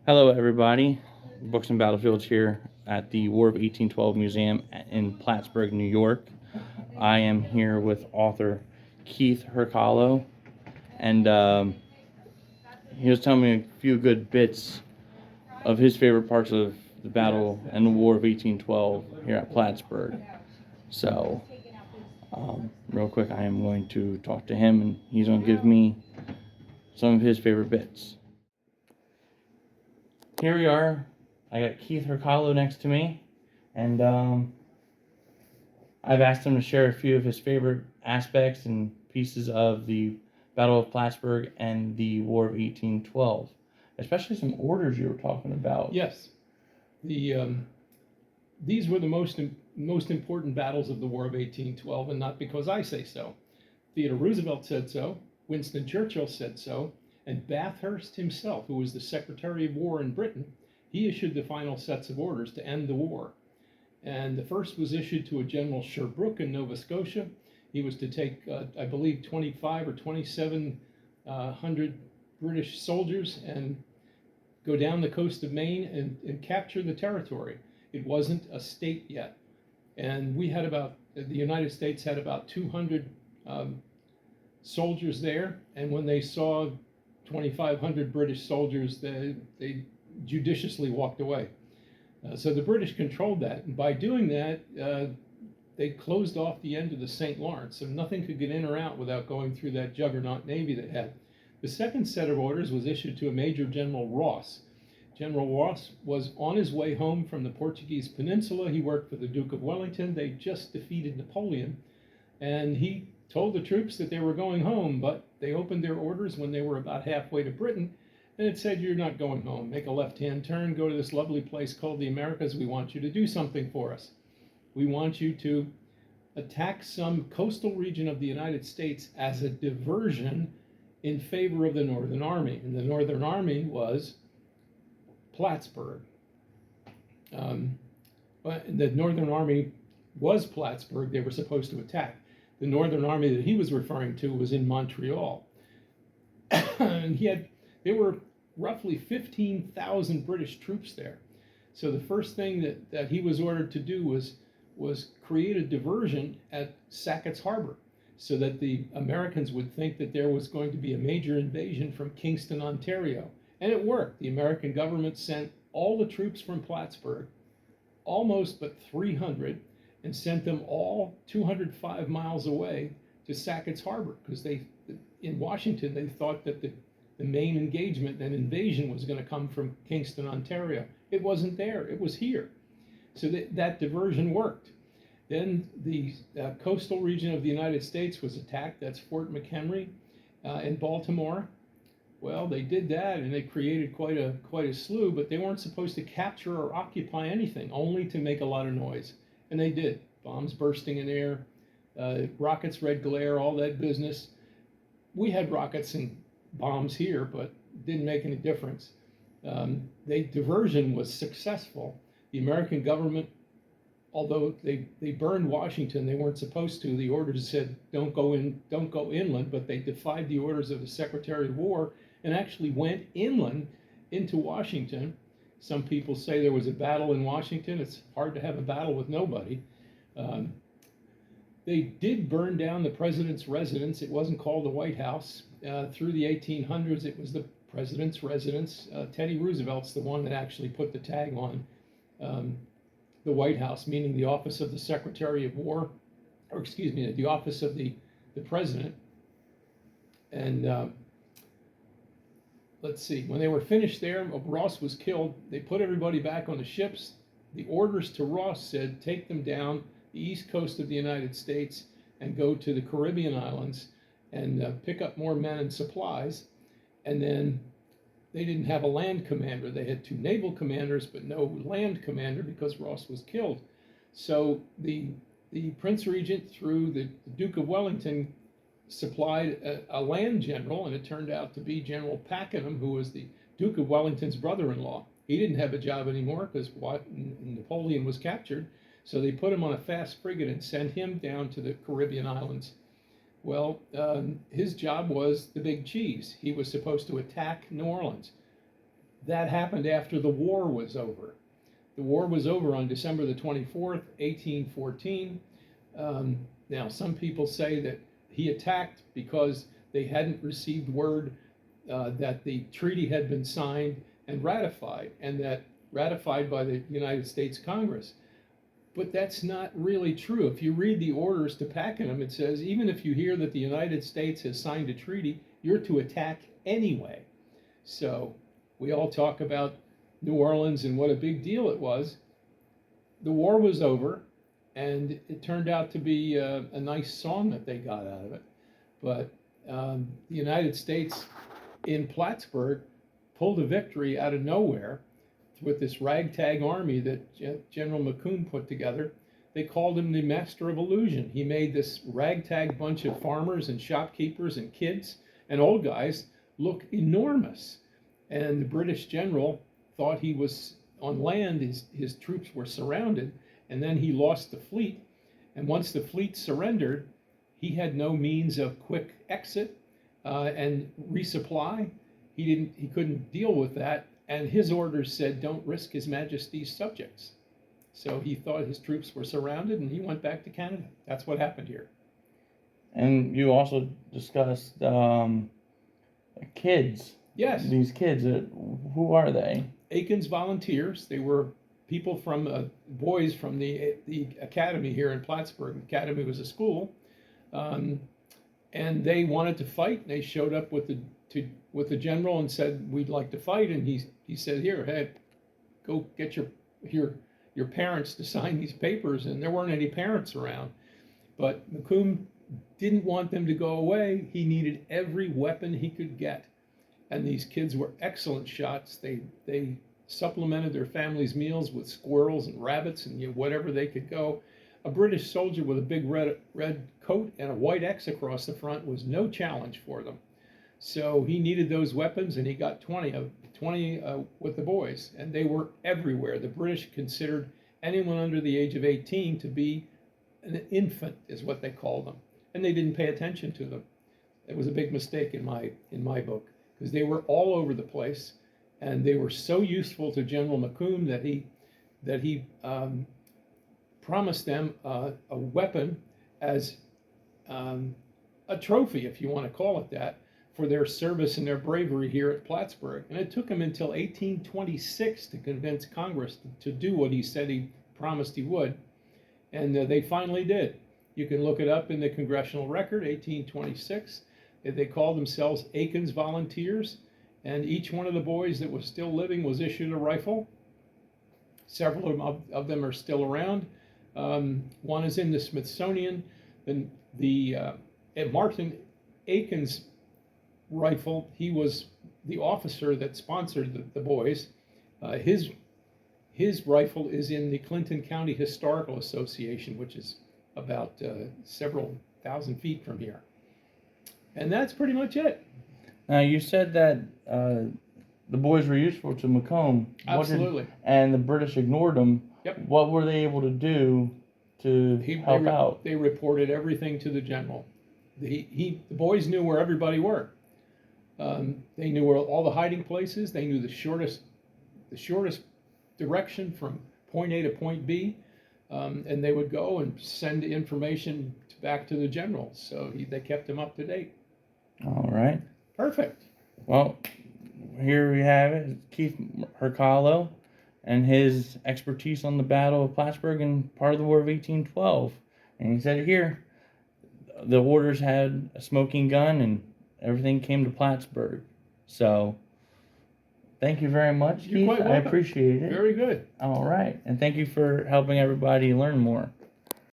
Hello, everybody. Books and Battlefields here at the War of 1812 Museum in Plattsburgh, New York. I am here with author Keith Herkalo, and he was telling me a few good bits of his favorite parts of the battle and the War of 1812 here at Plattsburgh. So, real quick, I am going to talk to him, and he's going to give me some of his favorite bits. Here we are. I got Keith Herkalo next to me, and I've asked him to share a few of his favorite aspects and pieces of the Battle of Plattsburgh and the War of 1812, especially some orders you were talking about. Yes, these were the most important battles of the War of 1812, and not because I say so. Theodore Roosevelt said so, Winston Churchill said so, and Bathurst himself, who was the Secretary of War in Britain, he issued the final sets of orders to end the war. And the first was issued to a General Sherbrooke in Nova Scotia. He was to take, I believe, 25 or 2,700 British soldiers and go down the coast of Maine and capture the territory. It wasn't a state yet. And the United States had about 200 soldiers there. And when they saw 2,500 British soldiers, they judiciously walked away. So the British controlled that, and by doing that, they closed off the end of the St. Lawrence, so nothing could get in or out without going through that juggernaut navy they had. The second set of orders was issued to a Major General Ross. General Ross was on his way home from the Portuguese Peninsula. He worked for the Duke of Wellington. They just defeated Napoleon, and he told the troops that they were going home, but they opened their orders when they were about halfway to Britain, and it said, "You're not going home. Make a left-hand turn, go to this lovely place called the Americas. We want you to do something for us. We want you to attack some coastal region of the United States as a diversion in favor of the Northern Army." And the Northern Army was Plattsburgh. The Northern Army was Plattsburgh. They were supposed to attack. The Northern Army that he was referring to was in Montreal. And there were roughly 15,000 British troops there. So the first thing that he was ordered to do was create a diversion at Sackett's Harbor so that the Americans would think that there was going to be a major invasion from Kingston, Ontario. And it worked. The American government sent all the troops from Plattsburgh, almost but 300, and sent them all 205 miles away to Sackett's Harbor, because in Washington, they thought that the main engagement and invasion was going to come from Kingston, Ontario. It wasn't there. It was here. So that diversion worked. Then the coastal region of the United States was attacked. That's Fort McHenry in Baltimore. Well, they did that, and they created quite a slew, but they weren't supposed to capture or occupy anything, only to make a lot of noise. And they did. Bombs bursting in air, rockets, red glare, all that business. We had rockets and bombs here, but didn't make any difference. The diversion was successful. The American government, although they burned Washington, they weren't supposed to. The orders said don't go inland, but they defied the orders of the Secretary of War and actually went inland into Washington. Some people say there was a battle in Washington. It's hard to have a battle with nobody. They did burn down the president's residence. It wasn't called the White House. Through the 1800s, it was the president's residence. Teddy Roosevelt's the one that actually put the tag on the White House, meaning the office of the Secretary of War, or excuse me, the office of the president. And let's see, when they were finished there, Ross was killed. They put everybody back on the ships. The orders to Ross said, take them down the east coast of the United States and go to the Caribbean islands and pick up more men and supplies. And then they didn't have a land commander. They had two naval commanders, but no land commander because Ross was killed. So the Prince Regent, through the Duke of Wellington, supplied a land general, and it turned out to be General Pakenham, who was the Duke of Wellington's brother-in-law. He didn't have a job anymore because Napoleon was captured. So they put him on a fast frigate and sent him down to the Caribbean islands. Well, his job was the big cheese. He was supposed to attack New Orleans. That happened after the war was over. The war was over on December the 24th, 1814. Now, some people say that he attacked because they hadn't received word that the treaty had been signed and ratified, and that ratified by the United States Congress. But that's not really true. If you read the orders to Pakenham, it says even if you hear that the United States has signed a treaty, you're to attack anyway. So we all talk about New Orleans and what a big deal it was. The war was over, and it turned out to be a nice song that they got out of it. But the United States in Plattsburgh pulled a victory out of nowhere with this ragtag army that General McCoom put together. They called him the Master of Illusion. He made this ragtag bunch of farmers and shopkeepers and kids and old guys look enormous. And the British general thought he was on land, his troops were surrounded, and then he lost the fleet. And once the fleet surrendered, he had no means of quick exit and resupply. He couldn't deal with that, and his orders said, "Don't risk His Majesty's subjects." So he thought his troops were surrounded, and he went back to Canada. That's what happened here. And you also discussed kids. Yes. These kids, who are they? Aiken's volunteers. They were people from boys from the academy here in Plattsburgh. The academy was a school, and they wanted to fight. They showed up with the general and said, "We'd like to fight." And he said, "Here, hey, go get your parents to sign these papers." And there weren't any parents around, but McCoom didn't want them to go away. He needed every weapon he could get. And these kids were excellent shots. They supplemented their families' meals with squirrels and rabbits and whatever they could go. A British soldier with a big red coat and a white X across the front was no challenge for them. So he needed those weapons, and he got 20 with the boys, and they were everywhere. The British considered anyone under the age of 18 to be an infant, is what they called them, and they didn't pay attention to them. It was a big mistake in my book, because they were all over the place, and they were so useful to General McCoom that he promised them a weapon as a trophy, if you want to call it that, for their service and their bravery here at Plattsburgh. And it took him until 1826 to convince Congress to do what he said he promised he would, and they finally did. You can look it up in the Congressional Record, 1826. They called themselves Aiken's Volunteers, and each one of the boys that was still living was issued a rifle. Several of them are still around. One is in the Smithsonian. Martin Aiken's rifle, he was the officer that sponsored the boys. His rifle is in the Clinton County Historical Association, which is about several thousand feet from here. And that's pretty much it. Now, you said that the boys were useful to Macomb. Absolutely. And the British ignored them. Yep. What were they able to do to help out? They reported everything to the general. The boys knew where everybody were. They knew where all the hiding places. They knew the shortest direction from point A to point B. And they would go and send information back to the general. So they kept him up to date. All right. Perfect. Well, here we have it. Keith Herkalo and his expertise on the Battle of Plattsburgh and part of the War of 1812. And he said it here. The orders had a smoking gun and everything came to Plattsburgh. So, thank you very much, You're Keith. quite welcome. I appreciate it. Very good. All right. And thank you for helping everybody learn more.